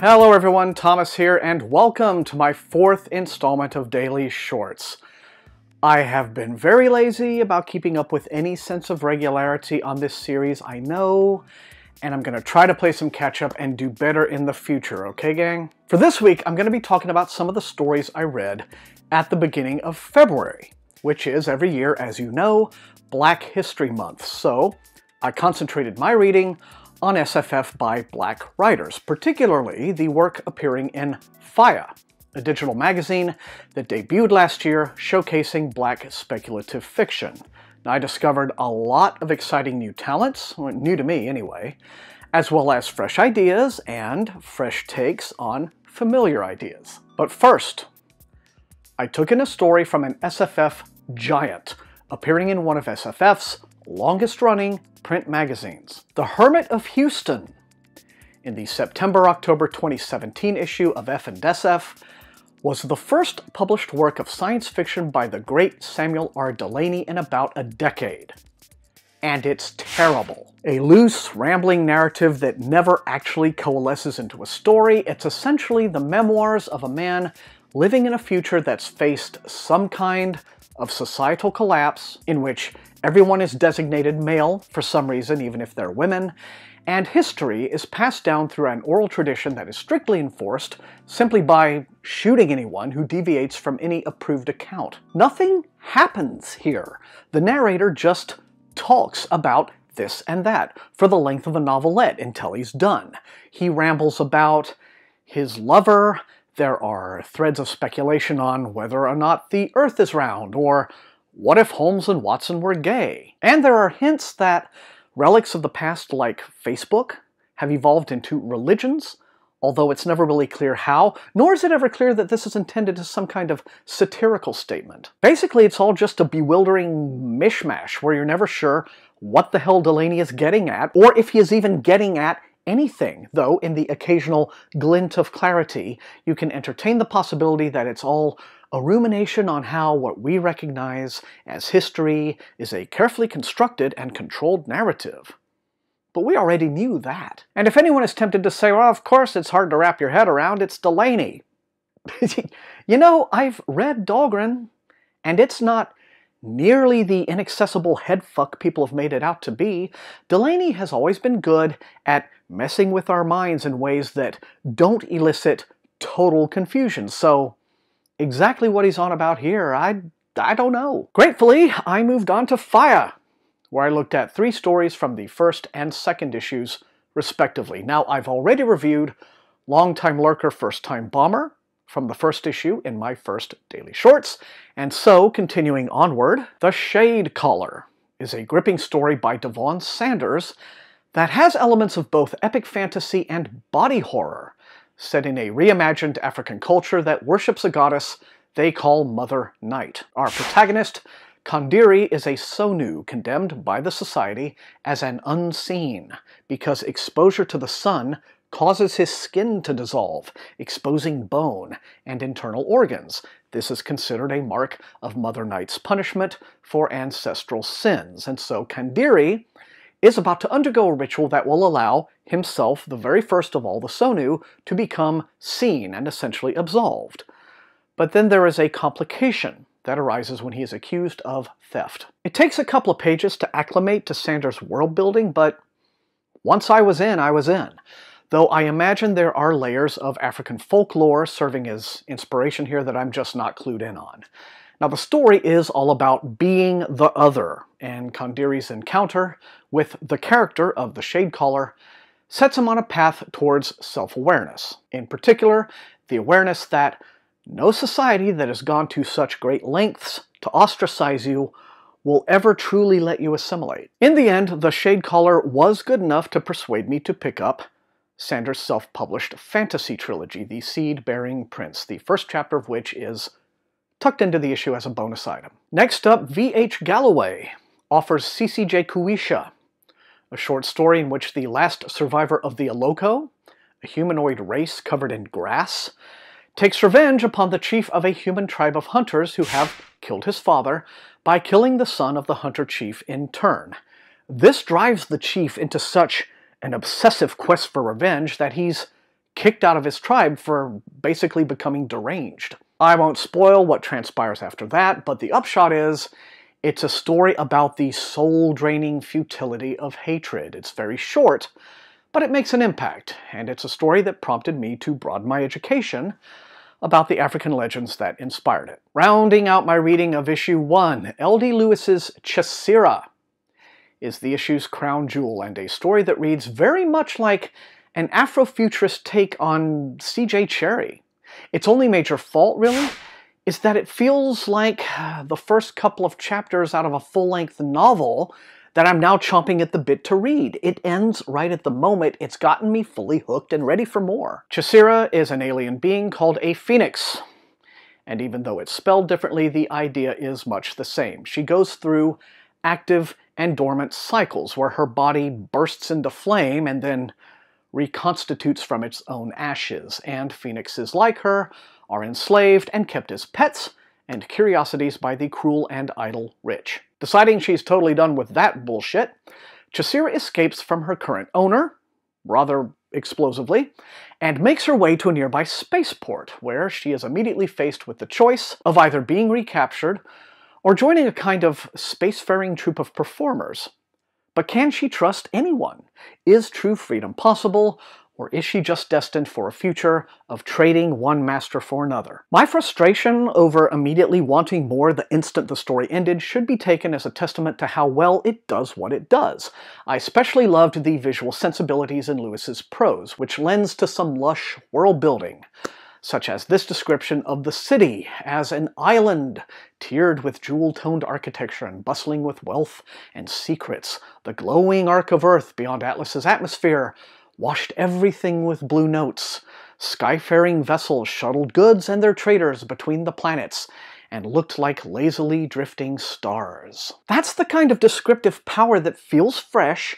Hello everyone, Thomas here, and welcome to my fourth installment of Daily Shorts. I have been very lazy about keeping up with any sense of regularity on this series, I know, and I'm going to try to play some catch up and do better in the future, okay gang? For this week, I'm going to be talking about some of the stories I read at the beginning of February, which is, every year, as you know, Black History Month, so I concentrated my reading on SFF by Black writers, particularly the work appearing in FIYAH, a digital magazine that debuted last year showcasing Black speculative fiction. Now, I discovered a lot of exciting new talents, new to me anyway, as well as fresh ideas and fresh takes on familiar ideas. But first, I took in a story from an SFF giant, appearing in one of SFF's longest-running print magazines, The Hermit of Houston. In the September-October 2017 issue of F&SF, was the first published work of science fiction by the great Samuel R. Delany in about a decade. And it's terrible. A loose, rambling narrative that never actually coalesces into a story. It's essentially the memoirs of a man living in a future that's faced some kind of societal collapse in which everyone is designated male for some reason, even if they're women, and history is passed down through an oral tradition that is strictly enforced simply by shooting anyone who deviates from any approved account. Nothing happens here. The narrator just talks about this and that for the length of a novelette until he's done. He rambles about his lover. There are threads of speculation on whether or not the Earth is round, or what if Holmes and Watson were gay? And there are hints that relics of the past like Facebook have evolved into religions, although it's never really clear how, nor is it ever clear that this is intended as some kind of satirical statement. Basically, it's all just a bewildering mishmash where you're never sure what the hell Delany is getting at, or if he is even getting at anything, though in the occasional glint of clarity, you can entertain the possibility that it's all a rumination on how what we recognize as history is a carefully constructed and controlled narrative. But we already knew that. And if anyone is tempted to say, well, of course it's hard to wrap your head around, it's Delany. You know, I've read Dahlgren, and it's not nearly the inaccessible headfuck people have made it out to be. Delany has always been good at messing with our minds in ways that don't elicit total confusion, so exactly what he's on about here, I don't know. Gratefully, I moved on to FIYAH, where I looked at 3 stories from the first and second issues, respectively. Now, I've already reviewed Long-Time Lurker, First-Time Bomber from the first issue in my first Daily Shorts, and so, continuing onward, The Shade Caller is a gripping story by Devon Sanders that has elements of both epic fantasy and body horror, set in a reimagined African culture that worships a goddess they call Mother Night. Our protagonist, Kandiri, is a Sonu condemned by the society as an unseen because exposure to the sun causes his skin to dissolve, exposing bone and internal organs. This is considered a mark of Mother Night's punishment for ancestral sins, and so Kandiri is about to undergo a ritual that will allow himself, the very first of all the Sonu, to become seen and essentially absolved. But then there is a complication that arises when he is accused of theft. It takes a couple of pages to acclimate to Sanders' world building, but once I was in, though I imagine there are layers of African folklore serving as inspiration here that I'm just not clued in on. Now, the story is all about being the other, and Kandiri's encounter with the character of the Shade Caller sets him on a path towards self-awareness. In particular, the awareness that no society that has gone to such great lengths to ostracize you will ever truly let you assimilate. In the end, the Shade Caller was good enough to persuade me to pick up Sanders' self-published fantasy trilogy, The Seed-Bearing Prince, the first chapter of which is tucked into the issue as a bonus item. Next up, V.H. Galloway offers CJKU Isha, a short story in which the last survivor of the Aloko, a humanoid race covered in grass, takes revenge upon the chief of a human tribe of hunters who have killed his father by killing the son of the hunter chief in turn. This drives the chief into such an obsessive quest for revenge that he's kicked out of his tribe for basically becoming deranged. I won't spoil what transpires after that, but the upshot is, it's a story about the soul-draining futility of hatred. It's very short, but it makes an impact, and it's a story that prompted me to broaden my education about the African legends that inspired it. Rounding out my reading of issue 1, L.D. Lewis's Jazira is the issue's crown jewel, and a story that reads very much like an Afrofuturist take on C.J. Cherryh. Its only major fault, really, is that it feels like the first couple of chapters out of a full-length novel that I'm now chomping at the bit to read. It ends right at the moment it's gotten me fully hooked and ready for more. Jazira is an alien being called a phoenix, and even though it's spelled differently, the idea is much the same. She goes through active and dormant cycles where her body bursts into flame and then reconstitutes from its own ashes, and phoenixes like her are enslaved and kept as pets and curiosities by the cruel and idle rich. Deciding she's totally done with that bullshit, Jazira escapes from her current owner, rather explosively, and makes her way to a nearby spaceport, where she is immediately faced with the choice of either being recaptured or joining a kind of spacefaring troupe of performers. But can she trust anyone? Is true freedom possible, or is she just destined for a future of trading one master for another? My frustration over immediately wanting more the instant the story ended should be taken as a testament to how well it does what it does. I especially loved the visual sensibilities in Lewis's prose, which lends to some lush world building, such as this description of the city as an island, tiered with jewel-toned architecture and bustling with wealth and secrets. The glowing arc of Earth beyond Atlas's atmosphere washed everything with blue notes. Skyfaring vessels shuttled goods and their traders between the planets and looked like lazily drifting stars. That's the kind of descriptive power that feels fresh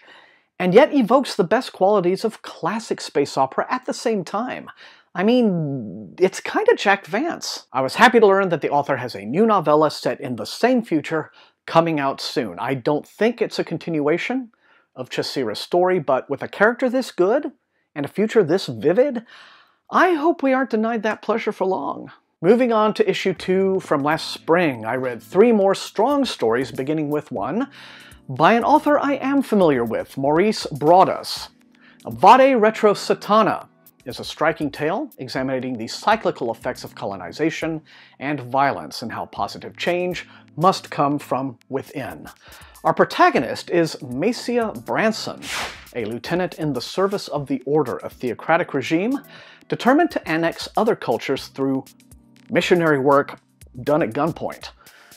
and yet evokes the best qualities of classic space opera at the same time. I mean, it's kind of Jack Vance. I was happy to learn that the author has a new novella set in the same future coming out soon. I don't think it's a continuation of Jazira's story, but with a character this good and a future this vivid, I hope we aren't denied that pleasure for long. Moving on to issue 2 from last spring, I read 3 more strong stories, beginning with one by an author I am familiar with, Maurice Broaddus. Vade Retro Satana is a striking tale examining the cyclical effects of colonization and violence and how positive change must come from within. Our protagonist is Macia Branson, a lieutenant in the service of the Order, a theocratic regime determined to annex other cultures through missionary work done at gunpoint.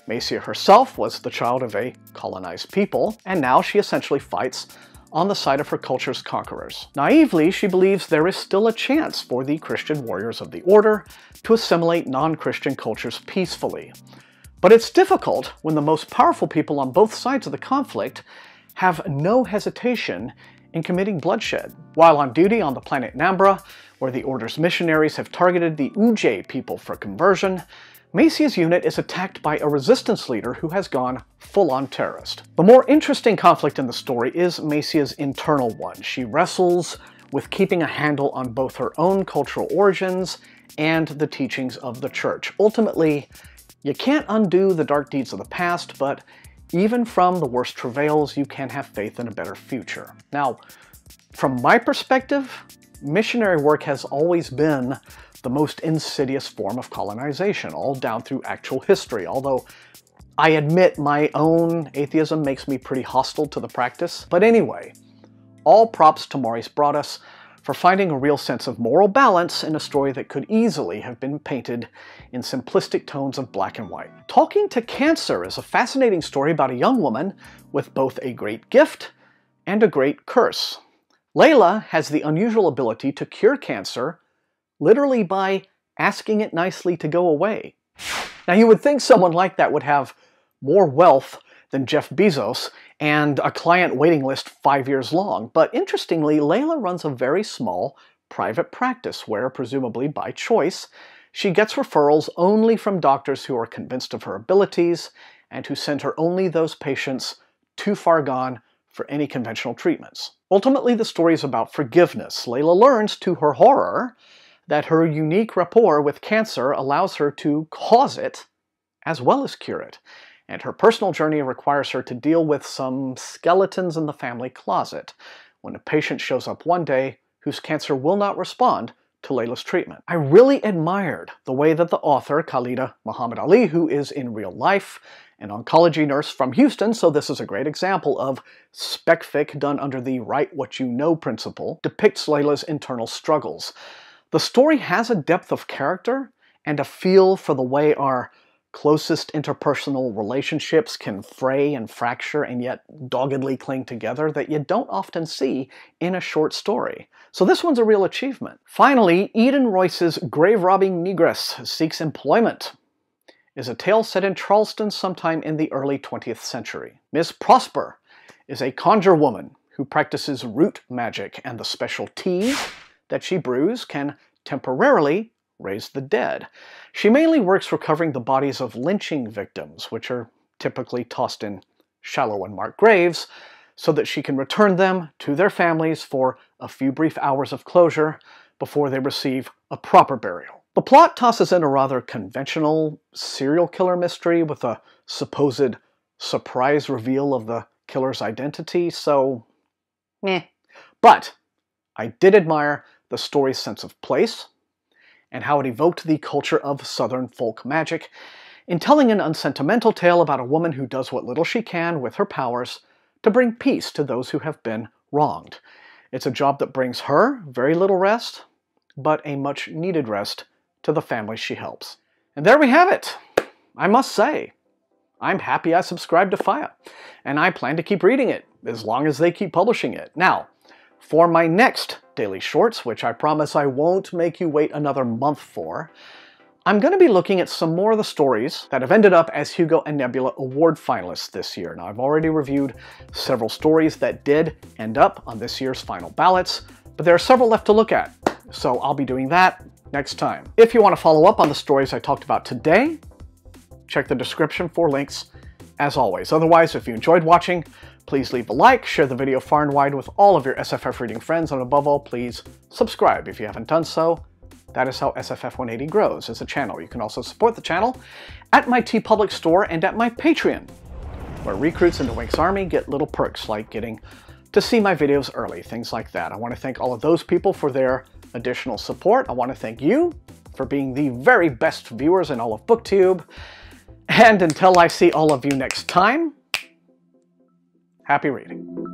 Macia herself was the child of a colonized people, and now she essentially fights on the side of her culture's conquerors. Naively, she believes there is still a chance for the Christian warriors of the Order to assimilate non-Christian cultures peacefully. But it's difficult when the most powerful people on both sides of the conflict have no hesitation in committing bloodshed. While on duty on the planet Nambra, where the Order's missionaries have targeted the Ujjayi people for conversion, Macia's unit is attacked by a resistance leader who has gone full-on terrorist. The more interesting conflict in the story is Macia's internal one. She wrestles with keeping a handle on both her own cultural origins and the teachings of the Church. Ultimately, you can't undo the dark deeds of the past, but even from the worst travails, you can have faith in a better future. Now, from my perspective, missionary work has always been the most insidious form of colonization, all down through actual history, although I admit my own atheism makes me pretty hostile to the practice. But anyway, all props to Maurice Broaddus for finding a real sense of moral balance in a story that could easily have been painted in simplistic tones of black and white. Talking to Cancer is a fascinating story about a young woman with both a great gift and a great curse. Layla has the unusual ability to cure cancer literally by asking it nicely to go away. Now, you would think someone like that would have more wealth than Jeff Bezos and a client waiting list 5 years long, but interestingly, Layla runs a very small private practice where, presumably by choice, she gets referrals only from doctors who are convinced of her abilities and who send her only those patients too far gone for any conventional treatments. Ultimately, the story is about forgiveness. Layla learns, to her horror, that her unique rapport with cancer allows her to cause it as well as cure it, and her personal journey requires her to deal with some skeletons in the family closet when a patient shows up one day whose cancer will not respond to Layla's treatment. I really admired the way that the author, Khalida Muhammad Ali, who is in real life an oncology nurse from Houston, so this is a great example of spec fic done under the write what you know principle, depicts Layla's internal struggles. The story has a depth of character and a feel for the way our closest interpersonal relationships can fray and fracture and yet doggedly cling together that you don't often see in a short story. So this one's a real achievement. Finally, Eden Royce's grave-robbing negress seeks employment is a tale set in Charleston sometime in the early 20th century. Miss Prosper is a conjure woman who practices root magic, and the special teas that she brews can temporarily raise the dead. She mainly works recovering the bodies of lynching victims, which are typically tossed in shallow and marked graves, so that she can return them to their families for a few brief hours of closure before they receive a proper burial. The plot tosses in a rather conventional serial killer mystery with a supposed surprise reveal of the killer's identity, so meh. But I did admire the story's sense of place and how it evoked the culture of Southern folk magic in telling an unsentimental tale about a woman who does what little she can with her powers to bring peace to those who have been wronged. It's a job that brings her very little rest, but a much needed rest to the families she helps. And there we have it. I must say, I'm happy I subscribed to FIYAH, and I plan to keep reading it as long as they keep publishing it. Now, for my next daily shorts, which I promise I won't make you wait another month for, I'm going to be looking at some more of the stories that have ended up as Hugo and Nebula Award finalists this year. Now, I've already reviewed several stories that did end up on this year's final ballots, but there are several left to look at, so I'll be doing that next time. If you want to follow up on the stories I talked about today, check the description for links, as always. Otherwise, if you enjoyed watching, please leave a like, share the video far and wide with all of your SFF reading friends, and above all, please subscribe if you haven't done so. That is how SFF180 grows as a channel. You can also support the channel at my TeePublic store and at my Patreon, where recruits into Wink's Army get little perks like getting to see my videos early, things like that. I want to thank all of those people for their additional support. I want to thank you for being the very best viewers in all of BookTube. And until I see all of you next time, happy reading.